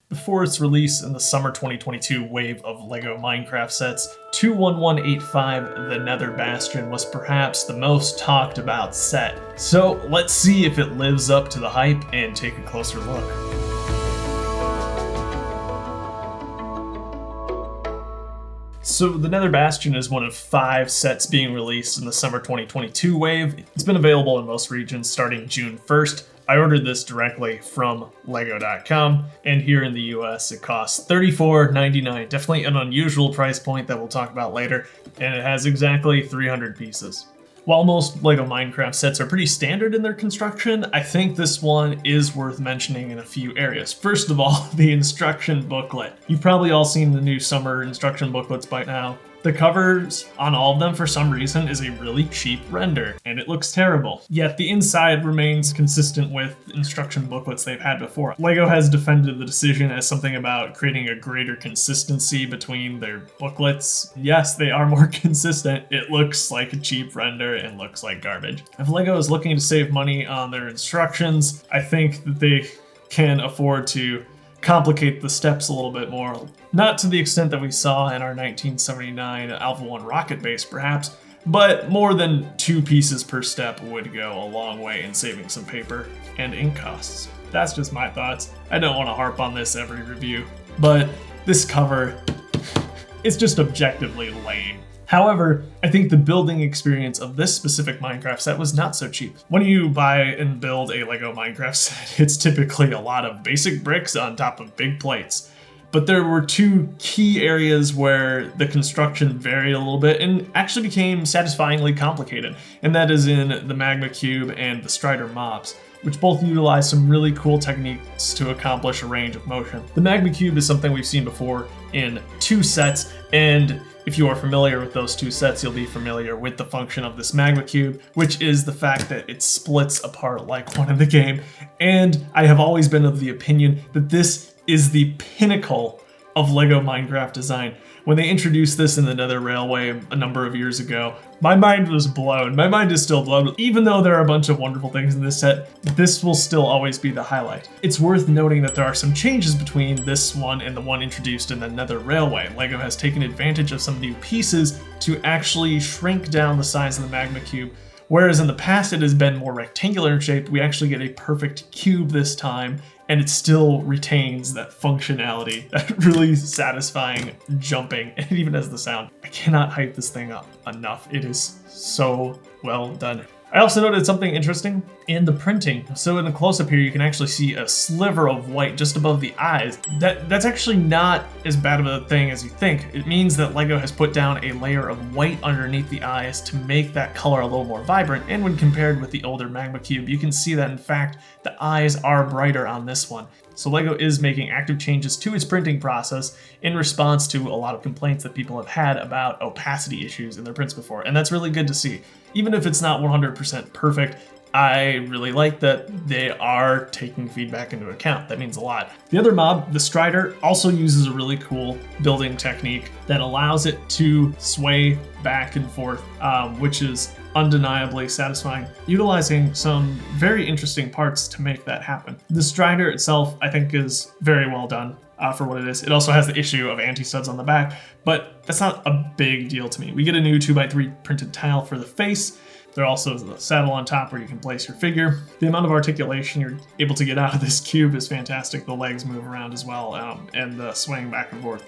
before its release in the summer 2022 wave of LEGO Minecraft sets, 21185 The Nether Bastion was perhaps the most talked about set. So let's see if it lives up to the hype and take a closer look. So the Nether Bastion is one of 5 sets being released in the summer 2022 wave. It's been available in most regions starting June 1st. I ordered this directly from lego.com, and here in the US it costs $34.99. Definitely an unusual price point that we'll talk about later, and it has exactly 300 pieces. While most LEGO Minecraft sets are pretty standard in their construction, I think this one is worth mentioning in a few areas. First of all, the instruction booklet. You've probably all seen the new summer instruction booklets by now. The covers on all of them, for some reason, is a really cheap render, and it looks terrible. Yet the inside remains consistent with instruction booklets they've had before. LEGO has defended the decision as something about creating a greater consistency between their booklets. Yes, they are more consistent. It looks like a cheap render and looks like garbage. If LEGO is looking to save money on their instructions, I think that they can afford to complicate the steps a little bit more. Not to the extent that we saw in our 1979 Alpha 1 rocket base, perhaps, but more than 2 pieces per step would go a long way in saving some paper and ink costs. That's just my thoughts. I don't want to harp on this every review, but this cover is just objectively lame. However, I think the building experience of this specific Minecraft set was not so cheap. When you buy and build a LEGO Minecraft set, it's typically a lot of basic bricks on top of big plates. But there were 2 key areas where the construction varied a little bit and actually became satisfyingly complicated, and that is in the Magma Cube and the Strider mobs, which both utilize some really cool techniques to accomplish a range of motion. The Magma Cube is something we've seen before in 2 sets, and if you are familiar with those 2 sets, you'll be familiar with the function of this Magma Cube, which is the fact that it splits apart like one in the game. And I have always been of the opinion that this is the pinnacle of LEGO Minecraft design. When they introduced this in the Nether Railway a number of years ago, my mind was blown. My mind is still blown. Even though there are a bunch of wonderful things in this set, this will still always be the highlight. It's worth noting that there are some changes between this one and the one introduced in the Nether Railway. LEGO has taken advantage of some new pieces to actually shrink down the size of the Magma Cube. Whereas in the past it has been more rectangular in shape, we actually get a perfect cube this time, and it still retains that functionality, that really satisfying jumping, and it even has the sound. I cannot hype this thing up enough. It is so well done. I also noted something interesting in the printing. So in the close-up here, you can actually see a sliver of white just above the eyes. That's actually not as bad of a thing as you think. It means that LEGO has put down a layer of white underneath the eyes to make that color a little more vibrant. And when compared with the older Magma Cube, you can see that in fact, the eyes are brighter on this one. So LEGO is making active changes to its printing process in response to a lot of complaints that people have had about opacity issues in their prints before. And that's really good to see. Even if it's not 100% perfect, I really like that they are taking feedback into account. That means a lot. The other mob, the Strider, also uses a really cool building technique that allows it to sway back and forth, which is undeniably satisfying, utilizing some very interesting parts to make that happen. The Strider itself, I think, is very well done for what it is. It also has the issue of anti-studs on the back, but that's not a big deal to me. We get a new 2x3 printed tile for the face. There also is a saddle on top where you can place your figure. The amount of articulation you're able to get out of this cube is fantastic. The legs move around as well, and the swaying back and forth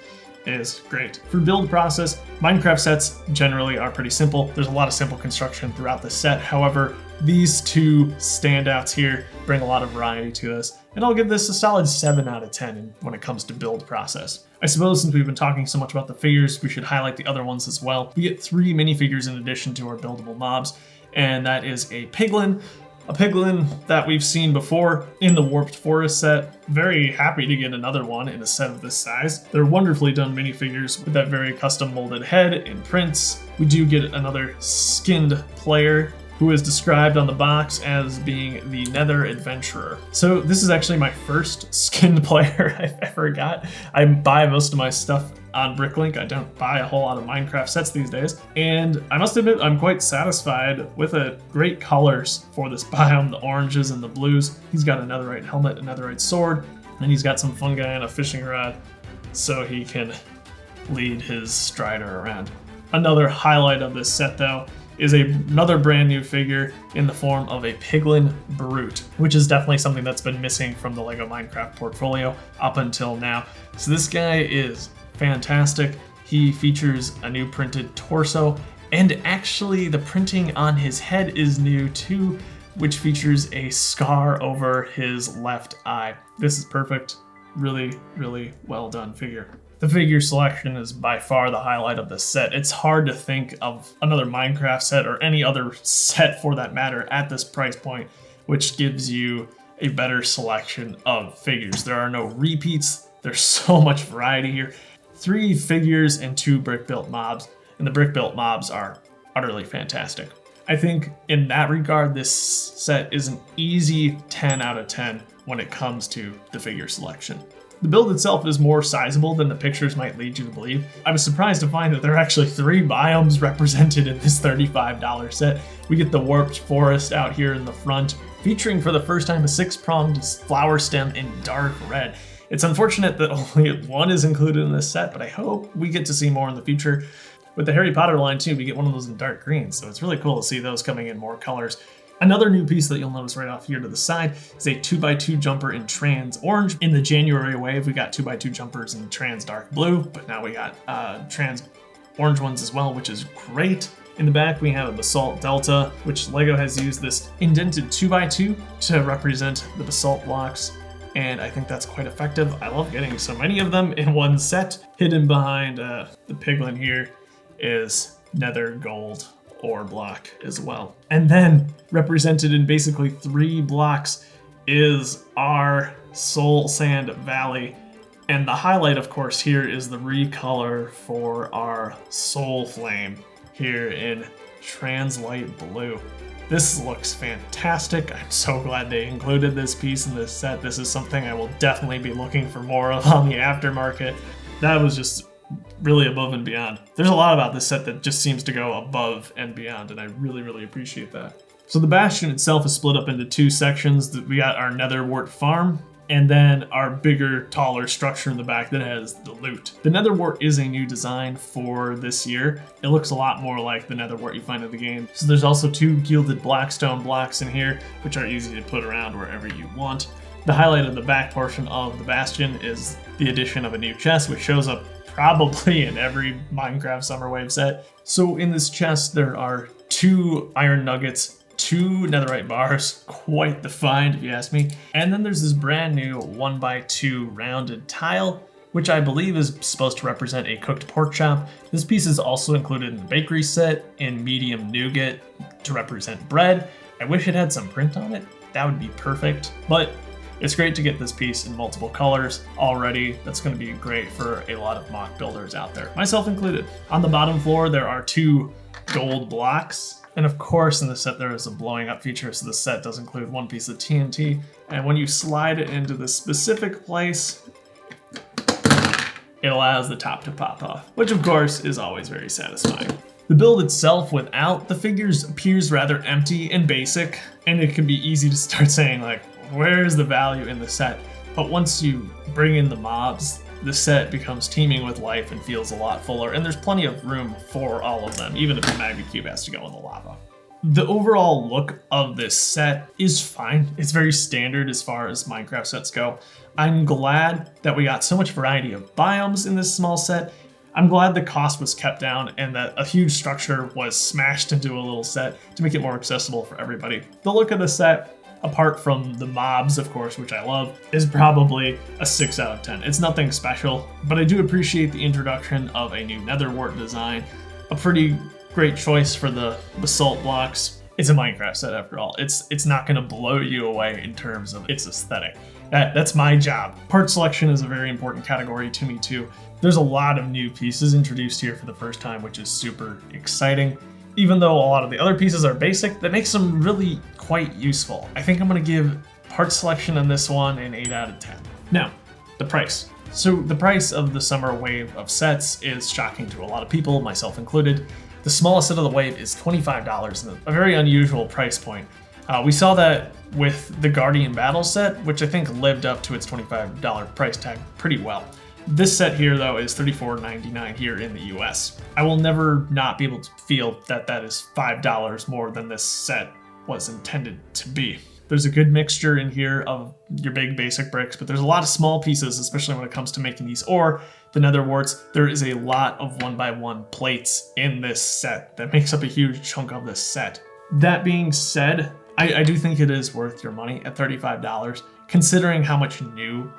is great. For build process, Minecraft sets generally are pretty simple. There's a lot of simple construction throughout the set. However, these 2 standouts here bring a lot of variety to this, and I'll give this a solid 7 out of 10 when it comes to build process. I suppose since we've been talking so much about the figures, we should highlight the other ones as well. We get 3 minifigures in addition to our buildable mobs, and that is a Piglin that we've seen before in the Warped Forest set. Very happy to get another one in a set of this size. They're wonderfully done minifigures with that very custom molded head and prints. We do get another skinned player who is described on the box as being the Nether Adventurer. So this is actually my first skinned player I've ever got. I buy most of my stuff on Bricklink. I don't buy a whole lot of Minecraft sets these days. And I must admit, I'm quite satisfied with it. Great colors for this biome, the oranges and the blues. He's got a netherite helmet, a netherite sword, And he's got some fun guy on a fishing rod so he can lead his strider around. Another highlight of this set though is another brand new figure in the form of a Piglen Brute, which is definitely something that's been missing from the LEGO Minecraft portfolio up until now. So this guy is fantastic. He features a new printed torso, and actually the printing on his head is new too, which features a scar over his left eye. This is perfect. Really, really well done figure. The figure selection is by far the highlight of this set. It's hard to think of another Minecraft set or any other set for that matter at this price point, which gives you a better selection of figures. There are no repeats. There's so much variety here. 3 figures and 2 brick-built mobs, and the brick-built mobs are utterly fantastic. I think in that regard, this set is an easy 10 out of 10 when it comes to the figure selection. The build itself is more sizable than the pictures might lead you to believe. I was surprised to find that there are actually 3 biomes represented in this $35 set. We get the warped forest out here in the front, featuring for the first time a 6-pronged flower stem in dark red. It's unfortunate that only 1 is included in this set, but I hope we get to see more in the future. With the Harry Potter line too, we get one of those in dark green, so it's really cool to see those coming in more colors. Another new piece that you'll notice right off here to the side is a 2x2 jumper in trans orange. In the January wave, we got 2x2 jumpers in trans dark blue, but now we got trans orange ones as well, which is great. In the back, we have a Basalt Delta, which LEGO has used this indented 2x2 to represent the basalt blocks, and I think that's quite effective. I love getting so many of them in one set. Hidden behind the Piglin here is Nether Gold ore block as well. And then represented in basically 3 blocks is our Soul Sand Valley. And the highlight, of course, here is the recolor for our Soul Flame here in Translight Blue. This looks fantastic. I'm so glad they included this piece in this set. This is something I will definitely be looking for more of on the aftermarket. That was just really above and beyond. There's a lot about this set that just seems to go above and beyond, and I really, really appreciate that. So the Bastion itself is split up into 2 sections. We got our Nether Wart farm, and then our bigger, taller structure in the back that has the loot. The Nether Wart is a new design for this year. It looks a lot more like the Nether Wart you find in the game. So there's also 2 gilded blackstone blocks in here, which are easy to put around wherever you want. The highlight of the back portion of the Bastion is the addition of a new chest, which shows up probably in every Minecraft Summer Wave set. So in this chest, there are 2 iron nuggets, 2 netherite bars, quite the find if you ask me. And then there's this brand new 1x2 rounded tile, which I believe is supposed to represent a cooked pork chop. This piece is also included in the bakery set in medium nougat to represent bread. I wish it had some print on it. That would be perfect. But it's great to get this piece in multiple colors already. That's going to be great for a lot of mock builders out there, myself included. On the bottom floor, there are 2 gold blocks. And of course, in the set, there is a blowing up feature, so the set does include 1 piece of TNT. And when you slide it into this specific place, it allows the top to pop off, which of course is always very satisfying. The build itself without the figures appears rather empty and basic, and it can be easy to start saying like, where's the value in the set? But once you bring in the mobs, the set becomes teeming with life and feels a lot fuller, and there's plenty of room for all of them, even if the Magma Cube has to go in the lava. The overall look of this set is fine. It's very standard as far as Minecraft sets go. I'm glad that we got so much variety of biomes in this small set. I'm glad the cost was kept down and that a huge structure was smashed into a little set to make it more accessible for everybody. The look of the set, apart from the mobs, of course, which I love, is probably a 6 out of 10. It's nothing special, but I do appreciate the introduction of a new Nether Wart design, a pretty great choice for the basalt blocks. It's a Minecraft set after all. It's not gonna blow you away in terms of its aesthetic. That's my job. Part selection is a very important category to me too. There's a lot of new pieces introduced here for the first time, which is super exciting. Even though a lot of the other pieces are basic, that makes them really quite useful. I think I'm gonna give part selection on this one an 8 out of 10. Now, the price. So the price of the summer wave of sets is shocking to a lot of people, myself included. The smallest set of the wave is $25, a very unusual price point. We saw that with the Guardian Battle set, which I think lived up to its $25 price tag pretty well. This set here, though, is $34.99 here in the US. I will never not be able to feel that that is $5 more than this set was intended to be. There's a good mixture in here of your big basic bricks, but there's a lot of small pieces, especially when it comes to making these ore. The nether warts, there is a lot of 1x1 plates in this set that makes up a huge chunk of this set. That being said, I do think it is worth your money at $35, considering how much new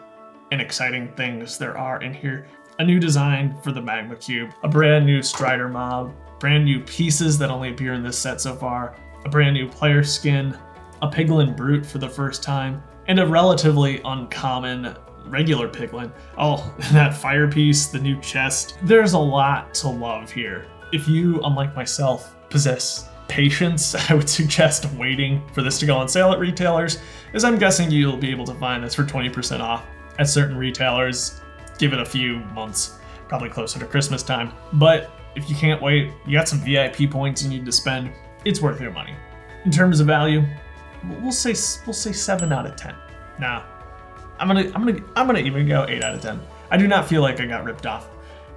and exciting things there are in here. A new design for the Magma Cube, a brand new Strider mob, brand new pieces that only appear in this set so far, a brand new player skin, a Piglen Brute for the first time, and a relatively uncommon regular Piglin. Oh, that fire piece, the new chest. There's a lot to love here. If you, unlike myself, possess patience, I would suggest waiting for this to go on sale at retailers, as I'm guessing you'll be able to find this for 20% off at certain retailers. Give it a few months, probably closer to Christmas time. But if you can't wait, you got some VIP points you need to spend, it's worth your money. In terms of value, we'll say 7 out of 10. Nah, I'm gonna even go 8 out of 10. I do not feel like I got ripped off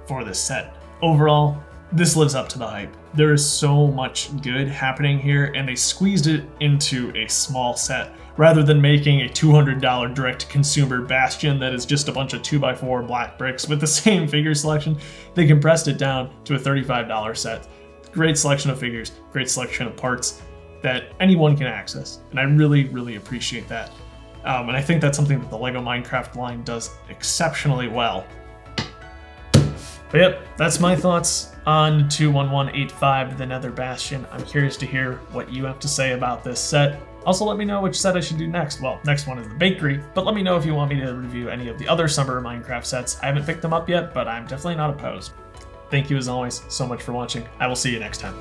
for this set. Overall, this lives up to the hype. There is so much good happening here, and they squeezed it into a small set rather than making a $200 direct-to-consumer Bastion that is just a bunch of 2x4 black bricks with the same figure selection. They compressed it down to a $35 set. Great selection of figures, great selection of parts that anyone can access, and I really, really appreciate that. And I think that's something that the LEGO Minecraft line does exceptionally well. But yep, that's my thoughts on 21185, the Nether Bastion. I'm curious to hear what you have to say about this set. Also, let me know which set I should do next. Well, next one is the bakery, but let me know if you want me to review any of the other summer Minecraft sets. I haven't picked them up yet, but I'm definitely not opposed. Thank you as always so much for watching. I will see you next time.